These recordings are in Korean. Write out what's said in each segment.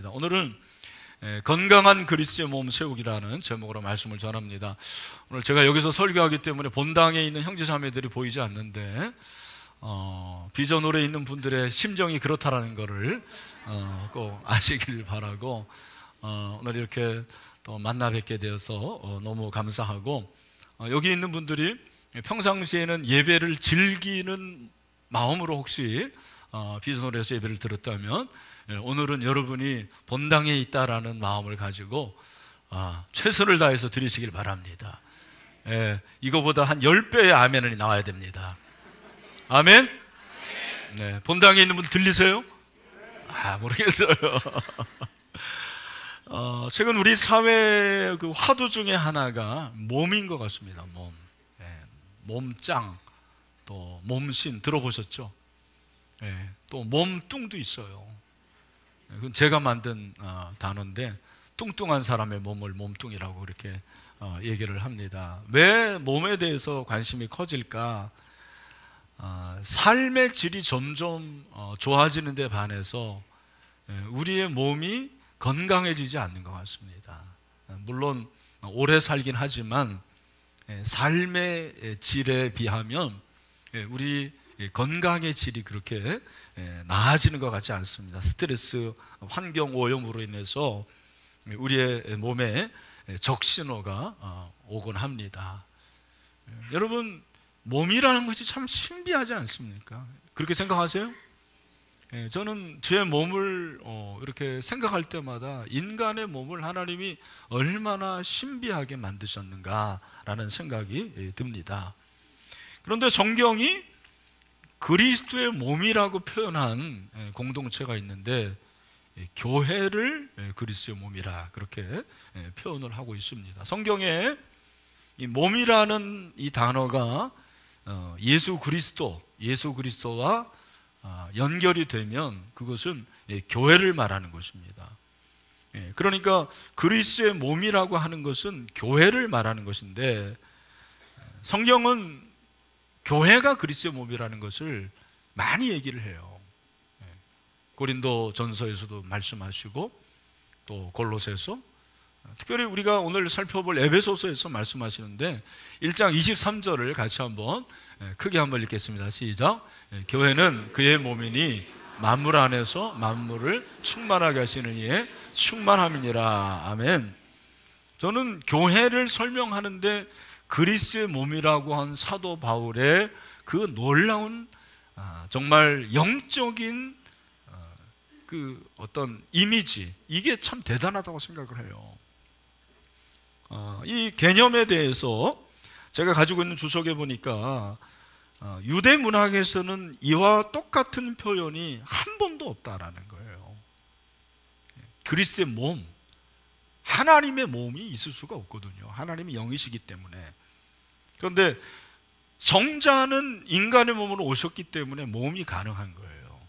오늘은 건강한 그리스도의 몸 세우기라는 제목으로 말씀을 전합니다. 오늘 제가 여기서 설교하기 때문에 본당에 있는 형제자매들이 보이지 않는데 비전홀에 있는 분들의 심정이 그렇다라는 것을 꼭 아시길 바라고 오늘 이렇게 또 만나 뵙게 되어서 너무 감사하고 여기 있는 분들이 평상시에는 예배를 즐기는 마음으로 혹시 비전홀에서 예배를 들었다면 오늘은 여러분이 본당에 있다라는 마음을 가지고 최선을 다해서 드리시길 바랍니다. 이거보다 한 10배의 아멘이 나와야 됩니다. 아멘? 네, 본당에 있는 분 들리세요? 모르겠어요. 최근 우리 사회의 그 화두 중에 하나가 몸인 것 같습니다. 몸짱, 또 몸신 들어보셨죠? 또 몸뚱도 있어요. 그건 제가 만든 단어인데 뚱뚱한 사람의 몸을 몸뚱이라고 그렇게 얘기를 합니다. 왜 몸에 대해서 관심이 커질까? 삶의 질이 점점 좋아지는 데 반해서 우리의 몸이 건강해지지 않는 것 같습니다. 물론 오래 살긴 하지만 삶의 질에 비하면 우리 건강의 질이 그렇게 나아지는 것 같지 않습니다. 스트레스, 환경 오염으로 인해서 우리의 몸에 적신호가 오곤 합니다. 여러분, 몸이라는 것이 참 신비하지 않습니까? 그렇게 생각하세요? 저는 제 몸을 이렇게 생각할 때마다 인간의 몸을 하나님이 얼마나 신비하게 만드셨는가라는 생각이 듭니다. 그런데 성경이 그리스도의 몸이라고 표현한 공동체가 있는데 교회를 그리스도의 몸이라 그렇게 표현을 하고 있습니다. 성경에 이 몸이라는 이 단어가 예수 그리스도와 연결이 되면 그것은 교회를 말하는 것입니다. 그러니까 그리스도의 몸이라고 하는 것은 교회를 말하는 것인데 성경은 교회가 그리스도의 몸이라는 것을 많이 얘기를 해요. 고린도 전서에서도 말씀하시고 또 골로새서, 특별히 우리가 오늘 살펴볼 에베소서에서 말씀하시는데 1장 23절을 같이 한번 크게 한번 읽겠습니다. 시작. 교회는 그의 몸이니 만물 안에서 만물을 충만하게 하시는 이의 충만함이니라. 아멘. 저는 교회를 설명하는데 그리스도의 몸이라고 한 사도 바울의 그 놀라운 정말 영적인 그 어떤 이미지, 이게 참 대단하다고 생각을 해요. 이 개념에 대해서 제가 가지고 있는 주석에 보니까 유대 문학에서는 이와 똑같은 표현이 한 번도 없다라는 거예요. 그리스도의 몸, 하나님의 몸이 있을 수가 없거든요. 하나님이 영이시기 때문에. 그런데 성자는 인간의 몸으로 오셨기 때문에 몸이 가능한 거예요.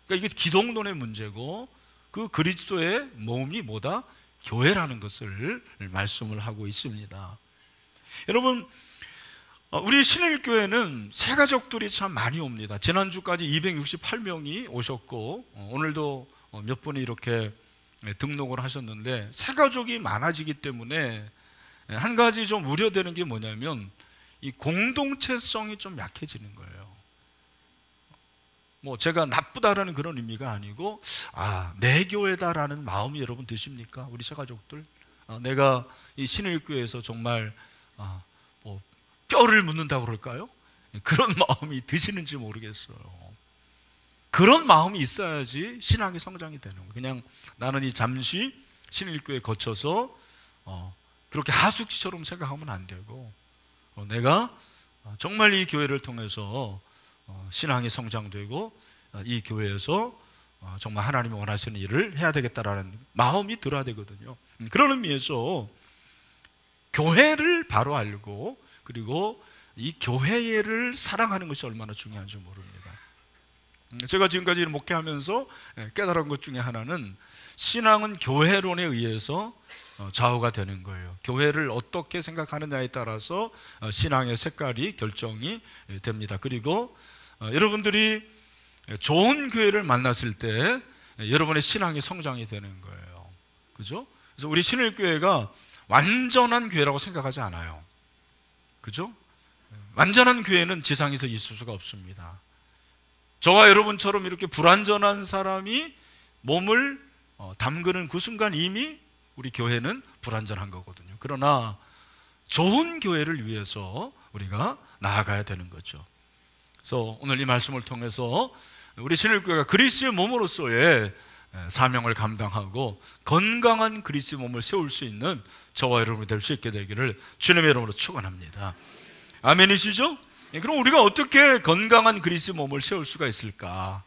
그러니까 이게 기독론의 문제고 그 그리스도의 몸이 뭐다? 교회라는 것을 말씀을 하고 있습니다. 여러분, 우리 신일교회는 새가족들이 참 많이 옵니다. 지난주까지 268명이 오셨고 오늘도 몇 분이 이렇게 등록을 하셨는데 새가족이 많아지기 때문에 한 가지 좀 우려되는 게 뭐냐면 이 공동체성이 좀 약해지는 거예요. 제가 나쁘다라는 그런 의미가 아니고 내 교회다라는 마음이 여러분 드십니까? 우리 새가족들, 내가 이 신일교회에서 정말 뼈를 묻는다고 그럴까요? 그런 마음이 드시는지 모르겠어요. 그런 마음이 있어야지 신앙의 성장이 되는 거예요. 그냥 나는 이 잠시 신일교회 거쳐서 그렇게 하숙지처럼 생각하면 안 되고 내가 정말 이 교회를 통해서 신앙이 성장되고 이 교회에서 정말 하나님이 원하시는 일을 해야 되겠다라는 마음이 들어야 되거든요. 그런 의미에서 교회를 바로 알고 그리고 이 교회를 사랑하는 것이 얼마나 중요한지 모릅니다. 제가 지금까지 목회하면서 깨달은 것 중에 하나는 신앙은 교회론에 의해서 좌우가 되는 거예요. 교회를 어떻게 생각하느냐에 따라서 신앙의 색깔이 결정이 됩니다. 그리고 여러분들이 좋은 교회를 만났을 때 여러분의 신앙의 성장이 되는 거예요. 그죠? 그래서 우리 신일교회가 완전한 교회라고 생각하지 않아요. 그죠? 완전한 교회는 지상에서 있을 수가 없습니다. 저와 여러분처럼 이렇게 불완전한 사람이 몸을 담그는 그 순간 이미 우리 교회는 불완전한 거거든요. 그러나 좋은 교회를 위해서 우리가 나아가야 되는 거죠. 그래서 오늘 이 말씀을 통해서 우리 신일교회가 그리스도의 몸으로서의 사명을 감당하고 건강한 그리스도의 몸을 세울 수 있는 저와 여러분이 될 수 있게 되기를 주님의 이름으로 축원합니다. 아멘이시죠? 그럼 우리가 어떻게 건강한 그리스도의 몸을 세울 수가 있을까?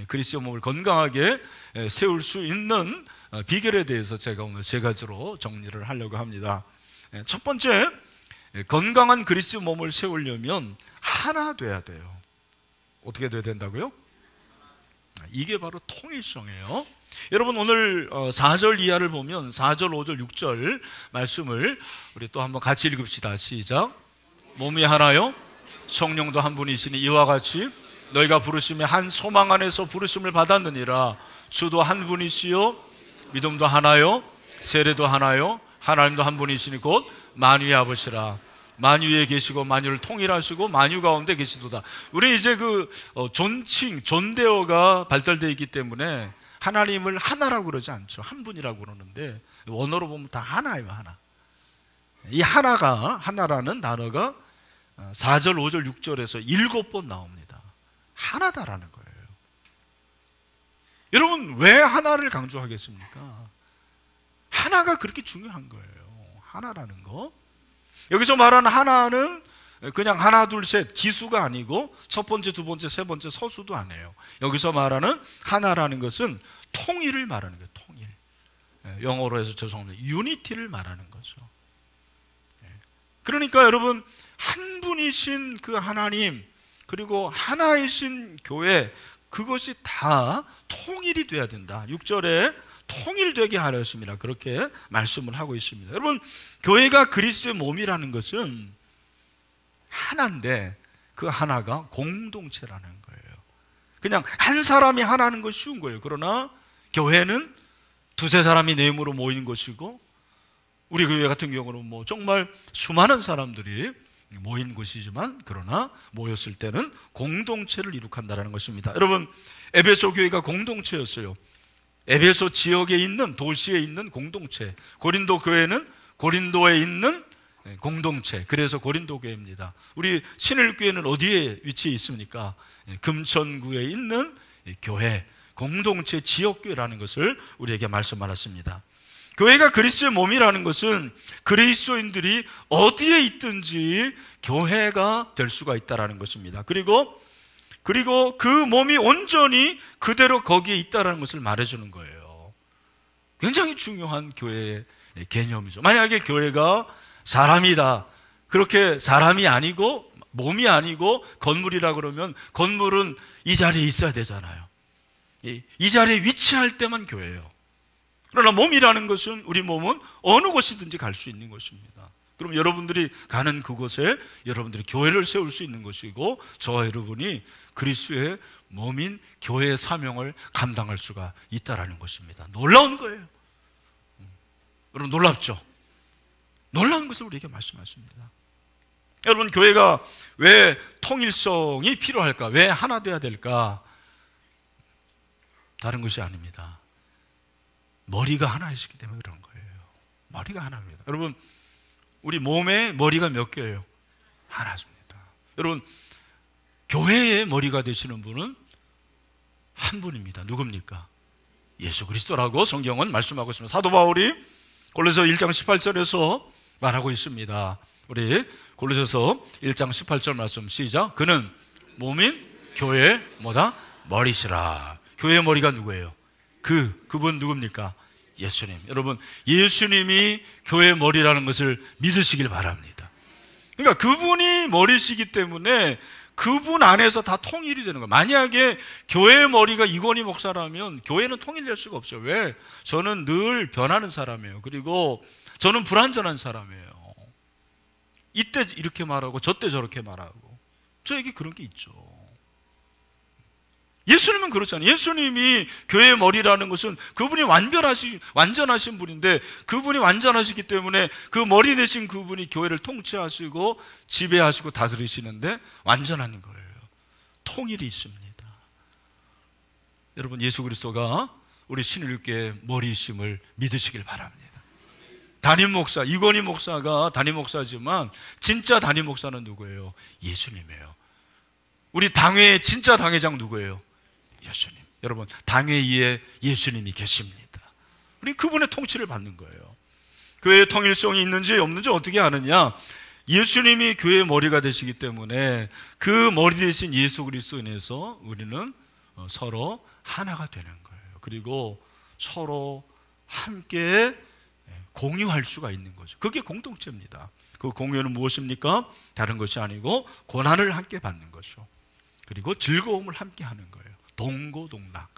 그리스도의 몸을 건강하게 세울 수 있는 비결에 대해서 제가 오늘 세 가지로 정리를 하려고 합니다. 첫 번째, 건강한 그리스도의 몸을 세우려면 하나 돼야 돼요. 어떻게 돼야 된다고요? 이게 바로 통일성이에요. 여러분 오늘 4절 이하를 보면 4절, 5절, 6절 말씀을 우리 또 한번 같이 읽읍시다. 시작. 몸이 하나요? 성령도 한 분이시니 이와 같이 너희가 부르심에 한 소망 안에서 부르심을 받았느니라. 주도 한 분이시요 믿음도 하나요? 세례도 하나요? 하나님도 한 분이시니 곧 만유의 아버지라. 만유에 계시고 만유를 통일하시고 만유 가운데 계시도다. 우리 이제 그 존칭, 존대어가 발달되어 있기 때문에 하나님을 하나라고 그러지 않죠. 한 분이라고 그러는데 원어로 보면 다 하나예요. 하나. 이 하나라는 단어가 4절, 5절, 6절에서 7번 나옵니다. 하나다라는 거예요. 여러분 왜 하나를 강조하겠습니까? 하나가 그렇게 중요한 거예요. 하나라는 거. 여기서 말하는 하나는 그냥 하나, 둘, 셋 기수가 아니고 첫 번째, 두 번째, 세 번째 서수도 아니에요. 여기서 말하는 하나라는 것은 통일을 말하는 거예요. 통일. 영어로 해서 죄송합니다. 유니티를 말하는 거죠. 그러니까 여러분 한 분이신 그 하나님 그리고 하나이신 교회 그것이 다 통일이 돼야 된다. 6절에 통일되게 하렸습니다. 그렇게 말씀을 하고 있습니다. 여러분 교회가 그리스도의 몸이라는 것은 하나인데 그 하나가 공동체라는 거예요. 그냥 한 사람이 하나는 것이 쉬운 거예요. 그러나 교회는 두세 사람이 내 힘으로 모이는 것이고 우리 교회 같은 경우는 뭐 정말 수많은 사람들이 모인 곳이지만 그러나 모였을 때는 공동체를 이룩한다는 것입니다. 여러분 에베소 교회가 공동체였어요. 에베소 지역에 있는 도시에 있는 공동체. 고린도 교회는 고린도에 있는 공동체. 그래서 고린도 교회입니다. 우리 신일교회는 어디에 위치해 있습니까? 금천구에 있는 교회, 공동체 지역교회라는 것을 우리에게 말씀하셨습니다. 교회가 그리스도의 몸이라는 것은 그리스도인들이 어디에 있든지 교회가 될 수가 있다는 것입니다. 그리고 그 몸이 온전히 그대로 거기에 있다는 것을 말해주는 거예요. 굉장히 중요한 교회의 개념이죠. 만약에 교회가 사람이다, 그렇게 사람이 아니고 몸이 아니고 건물이라 그러면 건물은 이 자리에 있어야 되잖아요. 이 자리에 위치할 때만 교회예요. 그러나 몸이라는 것은 우리 몸은 어느 곳이든지 갈 수 있는 것입니다. 그럼 여러분들이 가는 그곳에 여러분들이 교회를 세울 수 있는 것이고 저와 여러분이 그리스도의 몸인 교회의 사명을 감당할 수가 있다는 것입니다. 놀라운 거예요. 여러분 놀랍죠? 놀라운 것을 우리에게 말씀하십니다. 여러분 교회가 왜 통일성이 필요할까? 왜 하나 돼야 될까? 다른 것이 아닙니다. 머리가 하나이시기 때문에 그런 거예요. 머리가 하나입니다. 여러분 우리 몸에 머리가 몇 개예요? 하나입니다. 여러분 교회의 머리가 되시는 분은 한 분입니다. 누굽니까? 예수 그리스도라고 성경은 말씀하고 있습니다. 사도 바울이 골로새서 1장 18절에서 말하고 있습니다. 우리 골로새서 1장 18절 말씀 시작. 그는 몸인 교회의 뭐다? 머리시라. 교회의 머리가 누구예요? 그분 누굽니까? 예수님. 여러분 예수님이 교회의 머리라는 것을 믿으시길 바랍니다. 그러니까 그분이 머리시기 때문에 그분 안에서 다 통일이 되는 거예요. 만약에 교회의 머리가 이건희 목사라면 교회는 통일될 수가 없어요. 왜? 저는 늘 변하는 사람이에요. 그리고 저는 불완전한 사람이에요. 이때 이렇게 말하고 저때 저렇게 말하고 저에게 그런 게 있죠. 예수님은 그렇잖아요. 예수님이 교회의 머리라는 것은 그분이 완전하신 분인데, 그분이 완전하시기 때문에 그 머리 대신 그분이 교회를 통치하시고 지배하시고 다스리시는데 완전한 거예요. 통일이 있습니다. 여러분, 예수 그리스도가 우리 신일교회의 머리이심을 믿으시길 바랍니다. 담임 목사, 이건희 목사가 담임 목사지만 진짜 담임 목사는 누구예요? 예수님이에요. 우리 당회의 진짜 당회장 누구예요? 예수님. 여러분, 당회위에 예수님이 계십니다. 우리 그분의 통치를 받는 거예요. 교회의 통일성이 있는지 없는지 어떻게 아느냐? 예수님이 교회의 머리가 되시기 때문에 그 머리 대신 예수 그리스도 인해서 우리는 서로 하나가 되는 거예요. 그리고 서로 함께 공유할 수가 있는 거죠. 그게 공동체입니다. 그 공유는 무엇입니까? 다른 것이 아니고 고난을 함께 받는 거죠. 그리고 즐거움을 함께 하는 거예요. 동고동락.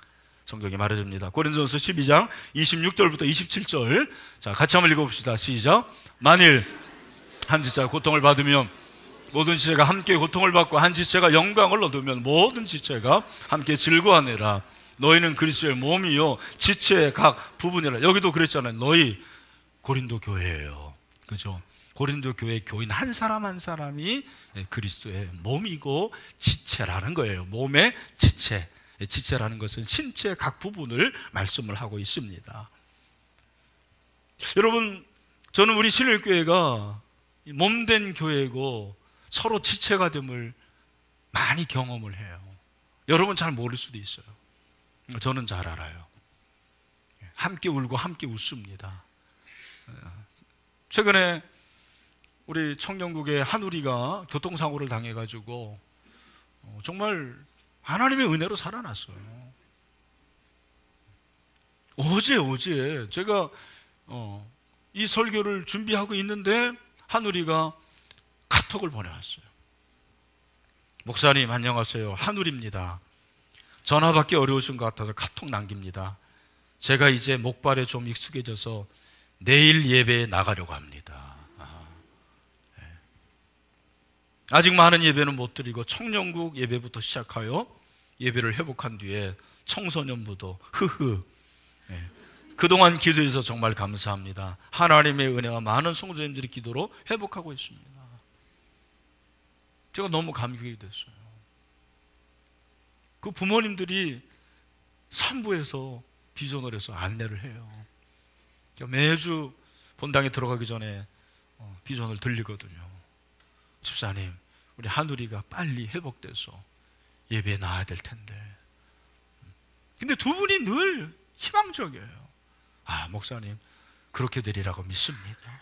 성경이 말해줍니다. 고린도전서 12장 26절부터 27절. 자, 같이 한번 읽어봅시다. 시작. 만일 한 지체가 고통을 받으면 모든 지체가 함께 고통을 받고, 한 지체가 영광을 얻으면 모든 지체가 함께 즐거워하느라. 너희는 그리스도의 몸이요 지체의 각 부분이라. 여기도 그랬잖아요. 너희 고린도 교회예요. 그죠? 고린도 교회 교인 한 사람 한 사람이 그리스도의 몸이고 지체라는 거예요. 몸의 지체. 지체라는 것은 신체의 각 부분을 말씀을 하고 있습니다. 여러분, 저는 우리 신일교회가 몸된 교회고 서로 지체가 됨을 많이 경험을 해요. 여러분 잘 모를 수도 있어요. 저는 잘 알아요. 함께 울고 함께 웃습니다. 최근에 우리 청년국의 한우리가 교통사고를 당해가지고 정말 하나님의 은혜로 살아났어요. 어제 제가 이 설교를 준비하고 있는데 한우리가 카톡을 보내왔어요. 목사님 안녕하세요. 한우리입니다. 전화 받기 어려우신 것 같아서 카톡 남깁니다. 제가 이제 목발에 좀 익숙해져서 내일 예배에 나가려고 합니다. 아직 많은 예배는 못 드리고 청년국 예배부터 시작하여 예배를 회복한 뒤에 청소년부도 그동안 기도해서 정말 감사합니다. 하나님의 은혜와 많은 성도님들의 기도로 회복하고 있습니다. 제가 너무 감격이 됐어요. 그 부모님들이 산부에서 비전을 해서 안내를 해요. 매주 본당에 들어가기 전에 비전을 들리거든요. 집사님, 우리 한우리가 빨리 회복돼서 예배에 나와야 될 텐데. 근데 두 분이 늘 희망적이에요. 아, 목사님, 그렇게 되리라고 믿습니다.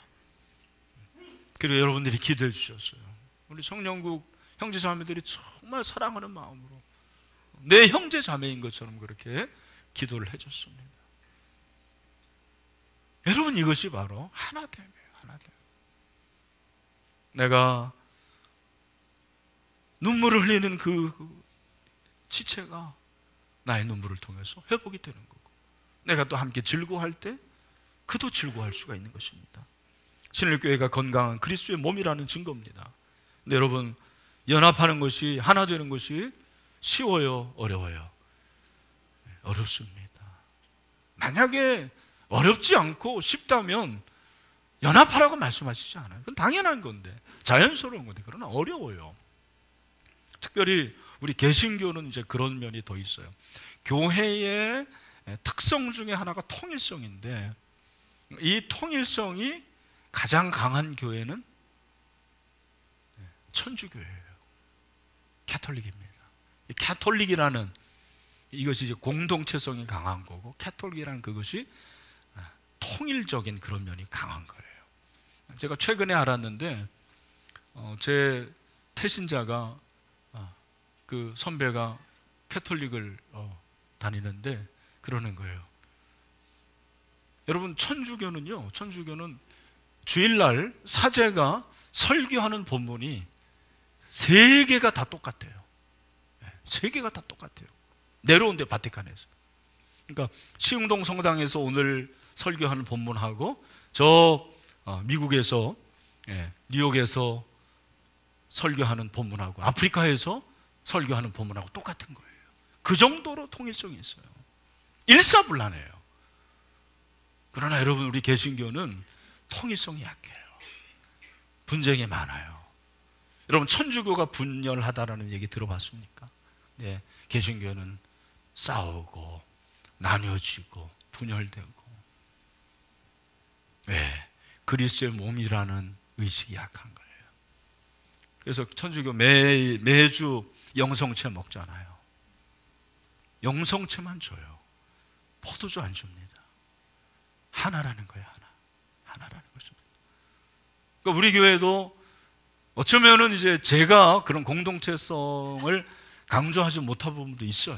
그리고 여러분들이 기도해 주셨어요. 우리 청년국 형제자매들이 정말 사랑하는 마음으로 내 형제자매인 것처럼 그렇게 기도를 해줬습니다. 여러분, 이것이 바로 하나됨이에요. 하나됨. 내가 눈물을 흘리는 그 지체가 나의 눈물을 통해서 회복이 되는 거고, 내가 또 함께 즐거워할 때 그도 즐거워할 수가 있는 것입니다. 신일교회가 건강한 그리스도의 몸이라는 증거입니다. 근데 여러분, 연합하는 것이, 하나 되는 것이 쉬워요? 어려워요? 어렵습니다. 만약에 어렵지 않고 쉽다면 연합하라고 말씀하시지 않아요. 그건 당연한 건데, 자연스러운 건데, 그러나 어려워요. 특별히 우리 개신교는 이제 그런 면이 더 있어요. 교회의 특성 중에 하나가 통일성인데, 이 통일성이 가장 강한 교회는 천주교회예요. 캐톨릭입니다. 이 캐톨릭이라는 이것이 이제 공동체성이 강한 거고, 캐톨릭이라는 그것이 통일적인 그런 면이 강한 거예요. 제가 최근에 알았는데, 제 태신자가 그 선배가 캐톨릭을 다니는데 그러는 거예요. 여러분, 천주교는 주일날 사제가 설교하는 본문이 3개가 다 똑같아요. 3개가 다 똑같아요. 내려온대, 바티칸에서. 그러니까 시흥동 성당에서 오늘 설교하는 본문하고 저 미국에서, 뉴욕에서 설교하는 본문하고 아프리카에서 설교하는 본문하고 똑같은 거예요. 그 정도로 통일성이 있어요. 일사불란해요. 그러나 여러분, 우리 개신교는 통일성이 약해요. 분쟁이 많아요. 여러분, 천주교가 분열하다라는 얘기 들어봤습니까? 네, 개신교는 싸우고 나뉘어지고 분열되고, 왜? 그리스도의 몸이라는 의식이 약한 거예요. 그래서 천주교 매주 영성채 먹잖아요. 영성채만 줘요. 포도주 안 줍니다. 하나라는 거예요. 하나라는 것입니다. 그러니까 우리 교회도 어쩌면은 이제 제가 그런 공동체성을 강조하지 못한 부분도 있어요.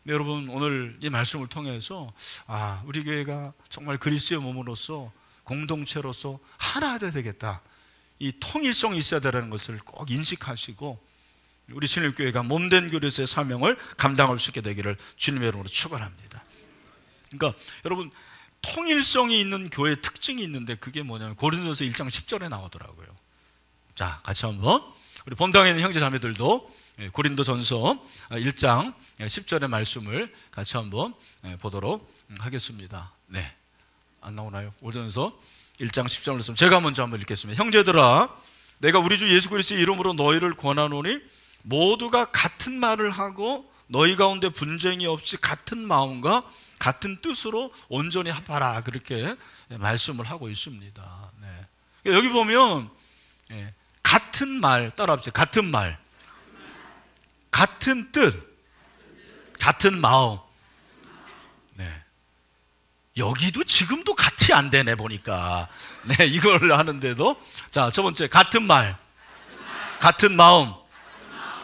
근데 여러분, 오늘 이 말씀을 통해서 우리 교회가 정말 그리스도의 몸으로서 공동체로서 하나 되어야 되겠다, 이 통일성이 있어야 되는 것을 꼭 인식하시고 우리 신일교회가 몸된 그리스도의 사명을 감당할 수 있게 되기를 주님의 이름으로 축원합니다. 그러니까 여러분, 통일성이 있는 교회의 특징이 있는데 그게 뭐냐면 고린도서 1장 10절에 나오더라고요. 자, 같이 한번 우리 본당에 있는 형제 자매들도 고린도전서 1장 10절의 말씀을 같이 한번 보도록 하겠습니다. 네, 안 나오나요? 고린도전서 1장 10절 말씀 제가 먼저 한번 읽겠습니다. 형제들아, 내가 우리 주 예수 그리스도의 이름으로 너희를 권하노니 모두가 같은 말을 하고 너희 가운데 분쟁이 없이 같은 마음과 같은 뜻으로 온전히 합하라, 그렇게 말씀을 하고 있습니다. 네. 여기 보면 같은 말, 따라합시다. 같은 말, 같은 뜻, 같은 마음. 네. 여기도 지금도 같이 안 되네 보니까. 네, 이걸 하는데도. 자, 첫 번째, 같은 말, 같은 마음,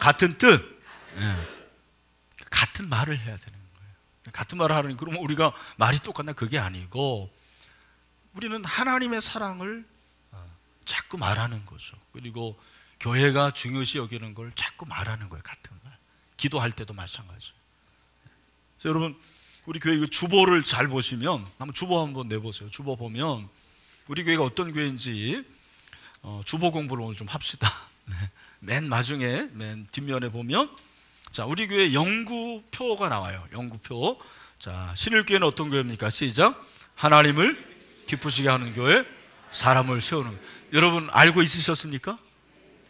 같은 뜻. 네. 같은 말을 해야 되는 거예요. 같은 말을 하려니, 그러면 우리가 말이 똑같나? 그게 아니고 우리는 하나님의 사랑을 자꾸 말하는 거죠. 그리고 교회가 중요시 여기는 걸 자꾸 말하는 거예요. 같은 말. 기도할 때도 마찬가지예요. 그래서 여러분, 우리 교회 주보를 잘 보시면, 한번 주보 한번 내보세요. 주보 보면 우리 교회가 어떤 교회인지 주보 공부를 오늘 좀 합시다. 네. 맨 마중에, 맨 뒷면에 보면, 자, 우리 교회 영구표가 나와요. 영구표. 자, 신일교회는 어떤 교회입니까? 시작. 하나님을 기쁘시게 하는 교회, 사람을 세우는 교회. 여러분 알고 있으셨습니까?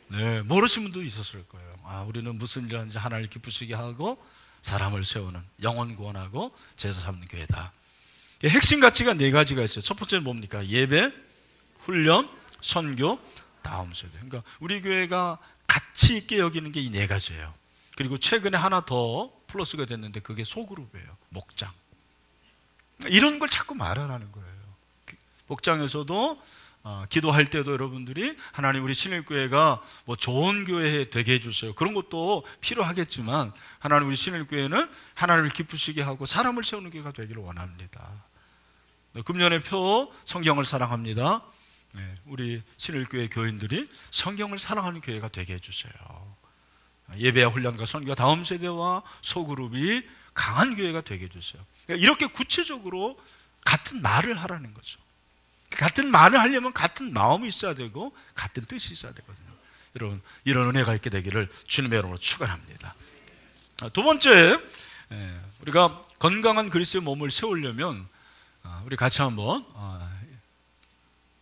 네, 모르신 분도 있었을 거예요. 우리는 무슨 일을 하는지 하나님을 기쁘시게 하고 사람을 세우는, 영혼 구원하고 제사 삼는 교회다. 핵심 가치가 4가지가 있어요. 첫 번째는 뭡니까? 예배, 훈련, 선교, 다음 세대. 그러니까 우리 교회가 가치 있게 여기는 게 이 4가지예요. 그리고 최근에 하나 더 플러스가 됐는데 그게 소그룹이에요. 목장. 이런 걸 자꾸 말하라는 거예요. 목장에서도 기도할 때도 여러분들이 하나님, 우리 신일교회가 뭐 좋은 교회 되게 해주세요. 그런 것도 필요하겠지만 하나님, 우리 신일교회는 하나님을 기쁘시게 하고 사람을 세우는 교회가 되기를 원합니다. 금년의 표, 성경을 사랑합니다. 네, 우리 신일교회 교인들이 성경을 사랑하는 교회가 되게 해주세요. 예배와 훈련과 선교와 다음 세대와 소그룹이 강한 교회가 되게 해주세요. 이렇게 구체적으로 같은 말을 하라는 거죠. 같은 말을 하려면 같은 마음이 있어야 되고 같은 뜻이 있어야 되거든요. 여러분, 이런 은혜가 있게 되기를 주님의 이름으로 축원합니다. 두 번째, 우리가 건강한 그리스도의 몸을 세우려면 우리 같이 한번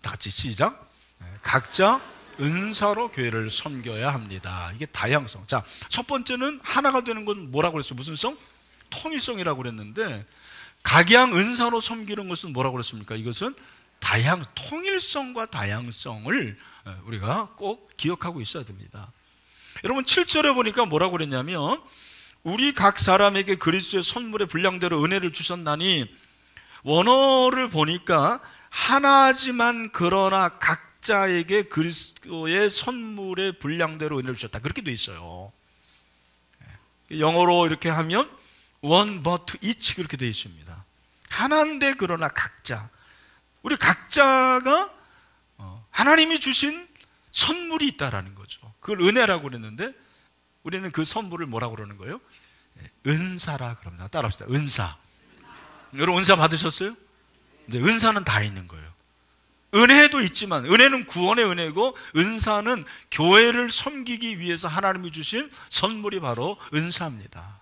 다 같이 시작. 각자 은사로 교회를 섬겨야 합니다. 이게 다양성. 자, 첫 번째는 하나가 되는 건 뭐라고 그랬어요? 무슨 성? 통일성이라고 그랬는데, 각양 은사로 섬기는 것은 뭐라고 그랬습니까? 이것은 통일성과 다양성을 우리가 꼭 기억하고 있어야 됩니다. 여러분, 7절에 보니까 뭐라고 그랬냐면, 우리 각 사람에게 그리스도의 선물의 분량대로 은혜를 주셨나니, 원어를 보니까 하나지만 그러나 각자에게 그리스도의 선물의 분량대로 은혜를 주셨다, 그렇게 돼 있어요. 영어로 이렇게 하면 one but to each, 그렇게 돼 있습니다. 하나인데 그러나 각자, 우리 각자가 하나님이 주신 선물이 있다라는 거죠. 그걸 은혜라고 그랬는데 우리는 그 선물을 뭐라고 그러는 거예요? 은사라 그럽니다. 따라합시다. 은사. 여러분, 은사 받으셨어요? 네, 은사는 다 있는 거예요. 은혜도 있지만, 은혜는 구원의 은혜고 은사는 교회를 섬기기 위해서 하나님이 주신 선물이 바로 은사입니다.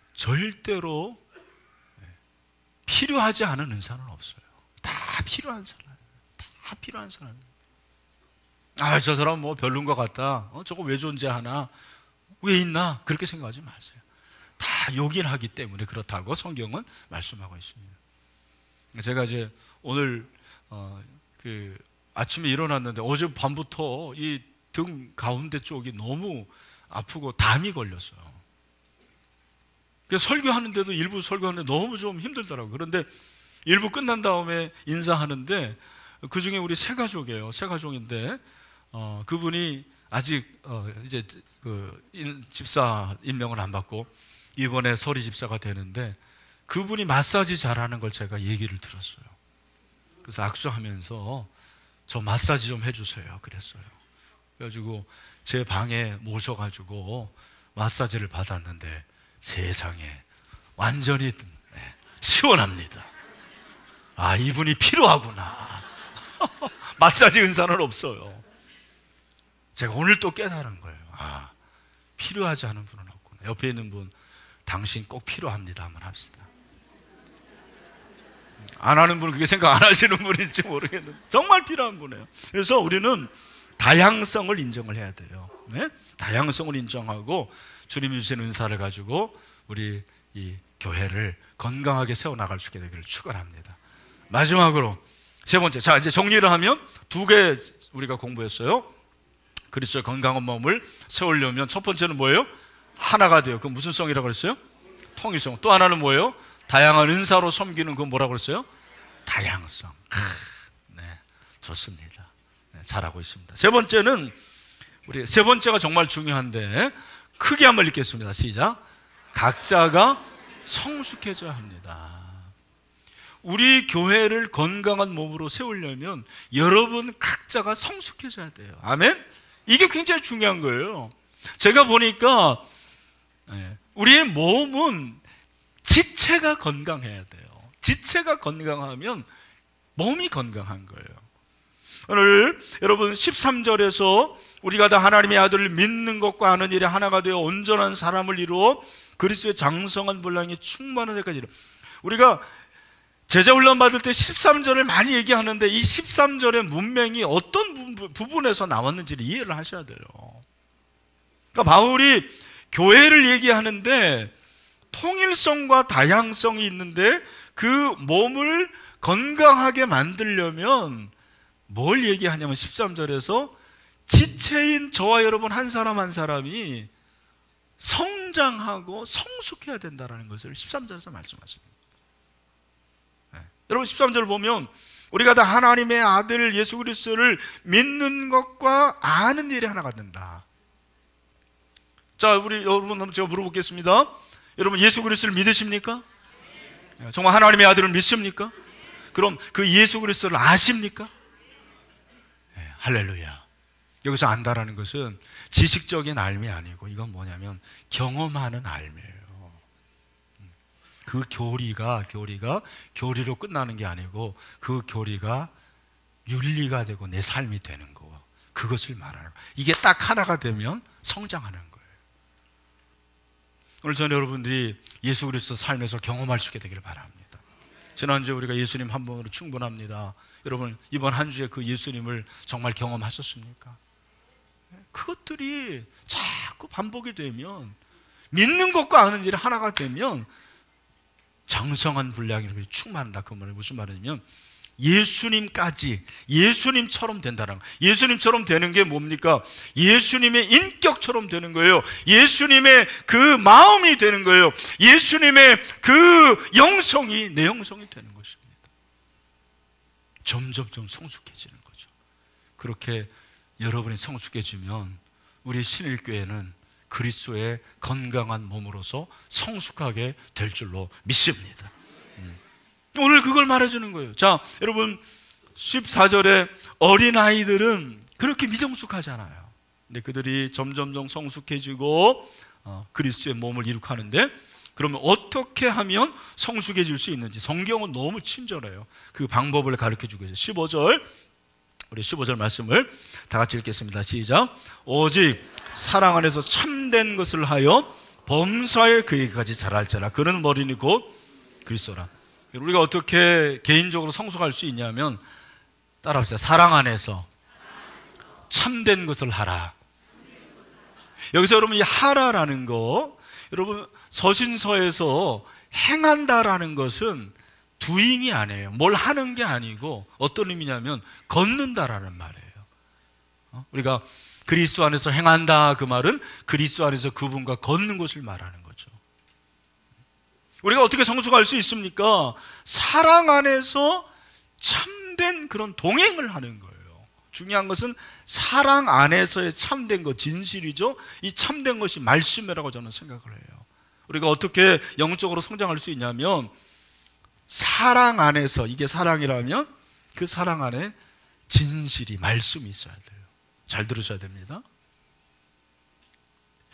절대로 필요하지 않은 은사는 없어요. 다 필요한 사람. 다 필요한 사람. 저 사람 뭐 별론 것 같다. 저거 왜 존재하나? 왜 있나? 그렇게 생각하지 마세요. 다 요긴하기 때문에 그렇다고 성경은 말씀하고 있습니다. 제가 이제 오늘 아침에 일어났는데 어제 밤부터 이 등 가운데 쪽이 너무 아프고 담이 걸렸어요. 그래서 설교하는데도 일부 설교하는데 너무 좀 힘들더라고요. 그런데 일부 끝난 다음에 인사하는데 그 중에 우리 세 가족이에요. 세 가족인데 그분이 아직 이제 집사 임명을 안 받고 이번에 서리 집사가 되는데 그분이 마사지 잘하는 걸 제가 얘기를 들었어요. 그래서 악수하면서 저 마사지 좀 해주세요 그랬어요. 그래가지고 제 방에 모셔가지고 마사지를 받았는데 세상에 완전히 시원합니다. 이분이 필요하구나. 마사지 은사는 없어요. 제가 오늘 또 깨달은 거예요. 필요하지 않은 분은 없구나. 옆에 있는 분, 당신 꼭 필요합니다 한번 합시다. 안 하는 분은 그게 생각 안 하시는 분일지 모르겠는데 정말 필요한 분이에요. 그래서 우리는 다양성을 인정을 해야 돼요. 네? 다양성을 인정하고 주님이 주신 은사를 가지고 우리 이 교회를 건강하게 세워나갈 수 있게 되기를 축원합니다. 마지막으로 세 번째, 자 이제 정리를 하면 두 개 우리가 공부했어요. 그리스도의 건강한 몸을 세우려면 첫 번째는 뭐예요? 하나가 돼요. 그 무슨 성이라고 그랬어요? 통일성. 또 하나는 뭐예요? 다양한 은사로 섬기는 그 뭐라고 그랬어요? 다양성. 네, 좋습니다. 네, 잘하고 있습니다. 세 번째는 우리 세 번째가 정말 중요한데 크게 한번 읽겠습니다. 시작. 각자가 성숙해져야 합니다. 우리 교회를 건강한 몸으로 세우려면 여러분 각자가 성숙해져야 돼요. 아멘? 이게 굉장히 중요한 거예요. 제가 보니까 우리의 몸은 지체가 건강해야 돼요. 지체가 건강하면 몸이 건강한 거예요. 오늘 여러분 13절에서 우리가 다 하나님의 아들을 믿는 것과 아는 일에 하나가 되어 온전한 사람을 이루어 그리스도의 장성한 분량이 충만한 데까지 이르. 우리가 제자 훈련 받을 때 13절을 많이 얘기하는데 이 13절의 문맥이 어떤 부분에서 나왔는지를 이해를 하셔야 돼요. 그러니까 바울이 교회를 얘기하는데 통일성과 다양성이 있는데 그 몸을 건강하게 만들려면 뭘 얘기하냐면 13절에서 지체인 저와 여러분 한 사람 한 사람이 성장하고 성숙해야 된다는 것을 13절에서 말씀하십니다. 여러분 13절 보면 우리가 다 하나님의 아들 예수 그리스도를 믿는 것과 아는 일이 하나가 된다. 자, 우리 여러분 한번 제가 물어보겠습니다. 여러분 예수 그리스도를 믿으십니까? 정말 하나님의 아들을 믿습니까? 그럼 그 예수 그리스도를 아십니까? 할렐루야. 여기서 안다라는 것은 지식적인 알미 아니고 이건 뭐냐면 경험하는 알미예요. 그 교리가 교리로 끝나는 게 아니고 그 교리가 윤리가 되고 내 삶이 되는 거, 그것을 말하는 거예요. 이게 딱 하나가 되면 성장하는 거예요. 오늘 저는 여러분들이 예수 그리스도 삶에서 경험할 수 있게 되기를 바랍니다. 지난주에 우리가 예수님 한 번으로 충분합니다. 여러분 이번 한 주에 그 예수님을 정말 경험하셨습니까? 그것들이 자꾸 반복이 되면 믿는 것과 아는 일이 하나가 되면 장성한 분량이 충만한다. 그 말은 무슨 말이냐면 예수님까지 예수님처럼 된다는 거예요. 예수님처럼 되는 게 뭡니까? 예수님의 인격처럼 되는 거예요. 예수님의 그 마음이 되는 거예요. 예수님의 그 영성이 내 영성이 되는 것입니다. 점점 성숙해지는 거죠. 그렇게 여러분이 성숙해지면 우리 신일교회는 그리스도의 건강한 몸으로서 성숙하게 될 줄로 믿습니다. 오늘 그걸 말해주는 거예요. 자, 여러분 14절에 어린아이들은 그렇게 미성숙하잖아요. 근데 그들이 점점 성숙해지고 그리스도의 몸을 이룩하는데 그러면 어떻게 하면 성숙해질 수 있는지 성경은 너무 친절해요. 그 방법을 가르쳐주고 있어요. 15절, 우리 15절 말씀을 다 같이 읽겠습니다. 시작. 오직 사랑 안에서 참된 것을 하여 범사에 그에게까지 자랄지라. 그는 머리니 곧 그리스도라. 우리가 어떻게 개인적으로 성숙할 수 있냐면 따라합시다. 사랑 안에서 참된 것을 하라. 여기서 여러분 이 하라라는 거, 여러분 서신서에서 행한다라는 것은 doing이 아니에요. 뭘 하는 게 아니고 어떤 의미냐면 걷는다라는 말이에요. 우리가 그리스도 안에서 행한다, 그 말은 그리스도 안에서 그분과 걷는 것을 말하는 거죠. 우리가 어떻게 성숙할 수 있습니까? 사랑 안에서 참된 그런 동행을 하는 거예요. 중요한 것은 사랑 안에서의 참된 것, 진실이죠. 이 참된 것이 말씀이라고 저는 생각을 해요. 우리가 어떻게 영적으로 성장할 수 있냐면 사랑 안에서, 이게 사랑이라면 그 사랑 안에 진실이, 말씀이 있어야 돼요. 잘 들으셔야 됩니다.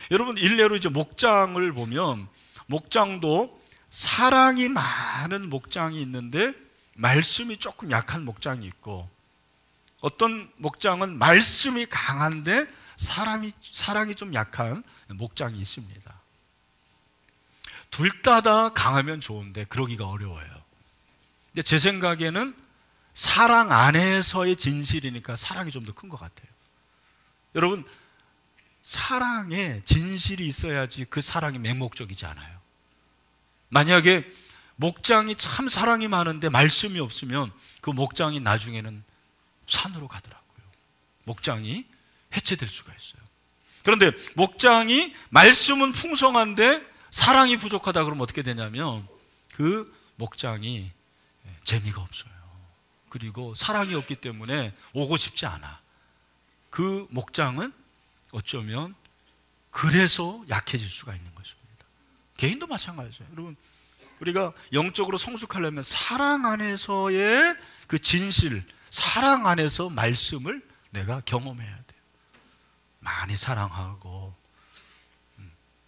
여러분 일례로 이제 목장을 보면 목장도 사랑이 많은 목장이 있는데 말씀이 조금 약한 목장이 있고, 어떤 목장은 말씀이 강한데 사랑이 좀 약한 목장이 있습니다. 둘 다 강하면 좋은데 그러기가 어려워요. 근데 제 생각에는 사랑 안에서의 진실이니까 사랑이 좀 더 큰 것 같아요. 여러분, 사랑에 진실이 있어야지 그 사랑이 맹목적이지 않아요. 만약에 목장이 참 사랑이 많은데 말씀이 없으면 그 목장이 나중에는 산으로 가더라고요. 목장이 해체될 수가 있어요. 그런데 목장이 말씀은 풍성한데 사랑이 부족하다 그러면 어떻게 되냐면 그 목장이 재미가 없어요. 그리고 사랑이 없기 때문에 오고 싶지 않아. 그 목장은 어쩌면 그래서 약해질 수가 있는 것입니다. 개인도 마찬가지예요. 여러분, 우리가 영적으로 성숙하려면 사랑 안에서의 그 진실, 사랑 안에서 말씀을 내가 경험해야 돼요. 많이 사랑하고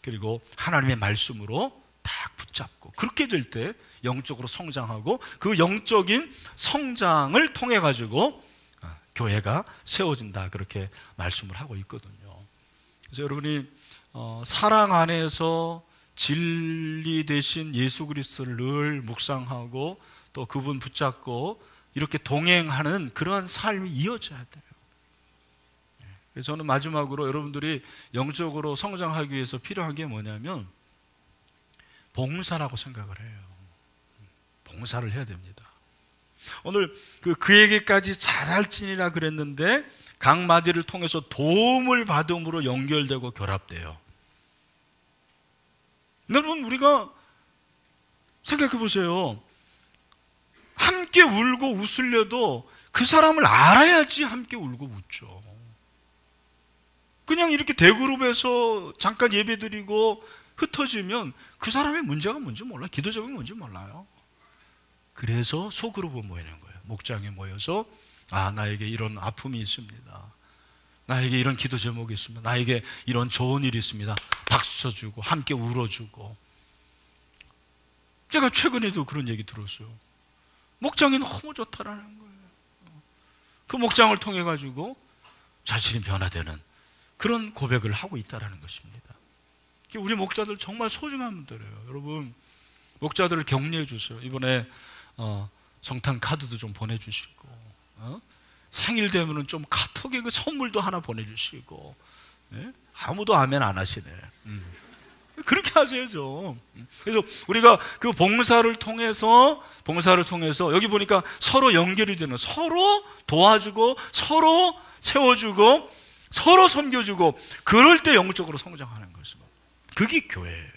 그리고 하나님의 말씀으로 딱 붙잡고, 그렇게 될 때 영적으로 성장하고 그 영적인 성장을 통해 가지고 교회가 세워진다, 그렇게 말씀을 하고 있거든요. 그래서 여러분이 사랑 안에서 진리 되신 예수 그리스도를 늘 묵상하고 또 그분 붙잡고 이렇게 동행하는 그러한 삶이 이어져야 돼요. 그래서 저는 마지막으로 여러분들이 영적으로 성장하기 위해서 필요한 게 뭐냐면 봉사라고 생각을 해요. 봉사를 해야 됩니다. 오늘 그에게까지 잘할지니라 그랬는데 각 마디를 통해서 도움을 받음으로 연결되고 결합돼요. 여러분, 우리가 생각해 보세요. 함께 울고 웃으려도 그 사람을 알아야지 함께 울고 웃죠. 그냥 이렇게 대그룹에서 잠깐 예배드리고 흩어지면 그 사람의 문제가 뭔지 몰라요. 기도적인 뭔지 몰라요. 그래서 소그룹을 모이는 거예요. 목장에 모여서 나에게 이런 아픔이 있습니다. 나에게 이런 기도 제목이 있습니다. 나에게 이런 좋은 일이 있습니다. 박수 쳐주고 함께 울어주고. 제가 최근에도 그런 얘기 들었어요. 목장이 너무 좋다라는 거예요. 그 목장을 통해 가지고 자신이 변화되는 그런 고백을 하고 있다라는 것입니다. 우리 목자들 정말 소중한 분들이에요. 여러분, 목자들을 격려해 주세요. 이번에 성탄 카드도 좀 보내주시고, 생일 되면은 좀 카톡에 그 선물도 하나 보내주시고, 아무도 아멘 안 하시네. 그렇게 하세요 좀. 그래서 우리가 그 봉사를 통해서 여기 보니까 서로 연결이 되는, 서로 도와주고 서로 세워주고 서로 섬겨주고, 그럴 때 영적으로 성장하는 것입니다. 그게 교회예요.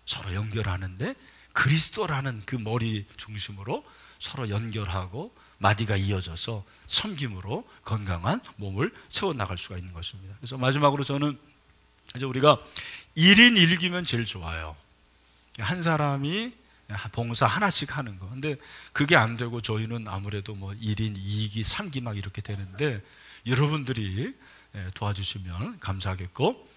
서로 연결하는데 그리스도라는 그 머리 중심으로 서로 연결하고 마디가 이어져서 섬김으로 건강한 몸을 세워나갈 수가 있는 것입니다. 그래서 마지막으로 저는 이제 우리가 1인 1기면 제일 좋아요. 한 사람이 봉사 하나씩 하는 거. 근데 그게 안 되고 저희는 아무래도 뭐 1인 2기, 3기 막 이렇게 되는데 여러분들이 도와주시면 감사하겠고,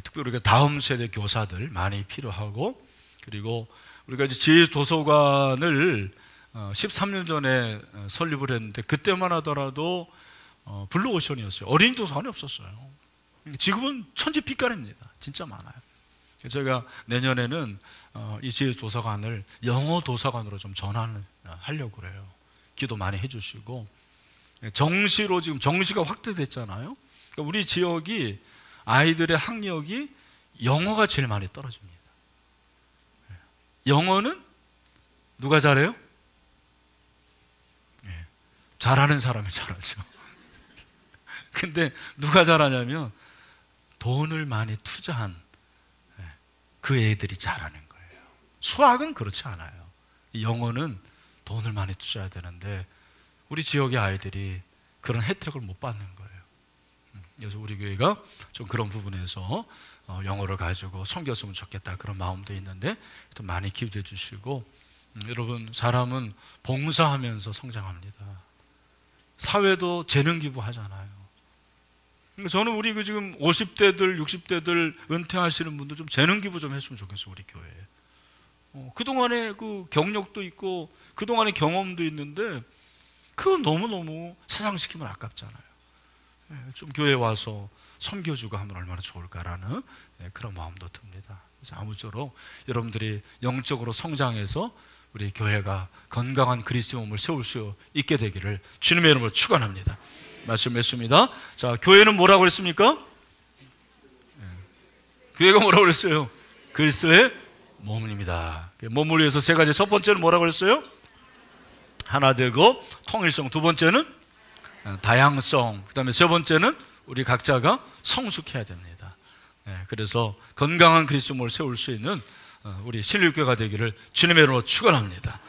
특별히 우리가 다음 세대 교사들 많이 필요하고, 그리고 우리가 이제 지혜도서관을 13년 전에 설립을 했는데 그때만 하더라도 블루오션이었어요. 어린이 도서관이 없었어요. 지금은 천지빛깔입니다. 진짜 많아요. 제가 내년에는 이 제 도서관을 영어 도서관으로 좀 전환하려고 그래요. 기도 많이 해주시고, 정시로 지금 정시가 확대됐잖아요. 그러니까 우리 지역이 아이들의 학력이 영어가 제일 많이 떨어집니다. 영어는 누가 잘해요? 잘하는 사람이 잘하죠. 근데 누가 잘하냐면 돈을 많이 투자한 그 애들이 잘하는 거예요. 수학은 그렇지 않아요. 영어는 돈을 많이 투자해야 되는데 우리 지역의 아이들이 그런 혜택을 못 받는 거예요. 그래서 우리 교회가 좀 그런 부분에서 영어를 가지고 섬겼으면 좋겠다, 그런 마음도 있는데 또 많이 기도해 주시고, 여러분, 사람은 봉사하면서 성장합니다. 사회도 재능 기부하잖아요. 저는 우리 지금 50대들, 60대들 은퇴하시는 분들 좀 재능 기부 좀 했으면 좋겠어요, 우리 교회에. 그동안의 그 경력도 있고 그동안의 경험도 있는데 그거 너무너무 세상시키면 아깝잖아요. 좀 교회에 와서 섬겨주고 하면 얼마나 좋을까라는 그런 마음도 듭니다. 그래서 아무쪼록 여러분들이 영적으로 성장해서 우리 교회가 건강한 그리스도의 몸을 세울 수 있게 되기를 주님의 이름으로 축원합니다. 말씀했습니다. 자, 교회는 뭐라고 그랬습니까? 교회가 뭐라고 그랬어요? 그리스도의 몸입니다. 몸을 위해서 세 가지. 첫 번째는 뭐라고 그랬어요? 하나 되고 통일성. 두 번째는 다양성. 그 다음에 세 번째는 우리 각자가 성숙해야 됩니다. 그래서 건강한 그리스도의 몸을 세울 수 있는 우리 신일교회가 되기를 주님의 이름으로 축원합니다.